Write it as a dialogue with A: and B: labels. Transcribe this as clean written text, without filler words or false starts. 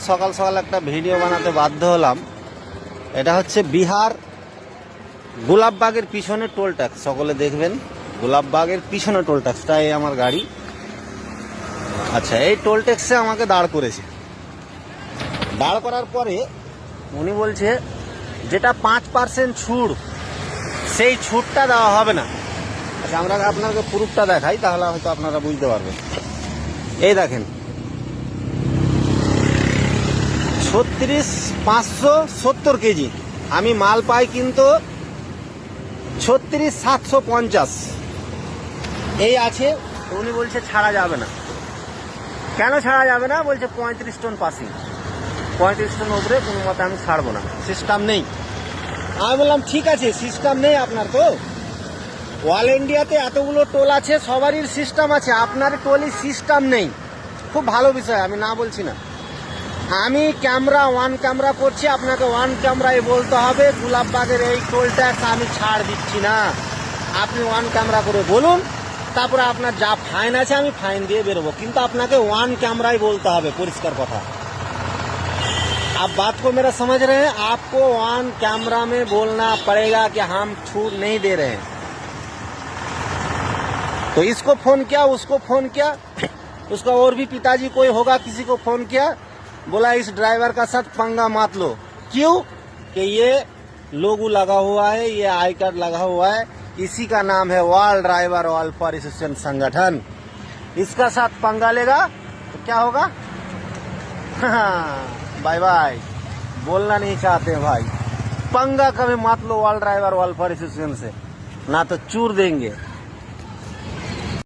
A: সকাল সকাল একটা ভিডিও বানাতে বাধ্য হলাম। এটা হচ্ছে বিহার গোলাপবাগের পিছনে টোল ট্যাক্স। সকলে দেখবেন গোলাপবাগের পিছনে টোল ট্যাক্সটা, এই আমার গাড়ি। আচ্ছা, এই টোল ট্যাক্সে আমাকে দাঁড় করেছে। দাঁড় করার পরে উনি বলছে যেটা 5% ছুট, সেই ছুটটা দেওয়া হবে না। আচ্ছা, আমরা আপনাকে প্রুফটা দেখাই, তাহলে হয়তো আপনারা বুঝতে পারবেন। এই দেখেন 36,570 কেজি আমি মাল পাই, কিন্তু 36,750 এই আছে। উনি বলছে ছাড়া যাবে না। কেন ছাড়া যাবে না? বলছে 35 টন পাসিং, 35 টন উপরে কোনো মতে আমি ছাড়বো না, সিস্টেম নেই। আমি বললাম ঠিক আছে, সিস্টেম নেই আপনার, তো অল ইন্ডিয়াতে এতগুলো টোল আছে, সবারই সিস্টেম আছে, আপনার টোলই সিস্টেম নেই। খুব ভালো বিষয়, আমি না বলছি না। আমি ক্যামেরা ওয়ান ক্যামেরা করছি, আপনাকে ওয়ান ক্যামেরায় বলতে হবে গোলাপবাগের এই টোল ট্যাক্স আমি ছাড় দিচ্ছি না। আপনি ওয়ান ক্যামেরা করে বলুন, তারপরে আপনার যা ফাইন আছে আমি ফাইন দিয়ে বেরোবো, কিন্তু আপনাকে ওয়ান कैमराई बोलता है, परिष्कार कथा। आप बात को मेरा समझ रहे हैं? आपको वन कैमरा में बोलना पड़ेगा कि हम छूट नहीं दे रहे हैं। तो इसको फोन किया, उसको फोन किया, उसका और भी पिताजी कोई होगा, किसी को फोन किया, बोला इस ड्राइवर का साथ पंगा मत लो। क्यों? कि ये लोगो लगा हुआ है, ये आई कार्ड लगा हुआ है, इसी का नाम है ऑल ड्राइवर वेलफेयर एसोसिएशन संगठन। इसका साथ पंगा लेगा तो क्या होगा? Bye bye. बोलना नहीं चाहते भाई, पंगा कभी मत लो ऑल ड्राइवर वेलफेयर एसोसिएशन से, ना तो चूर देंगे।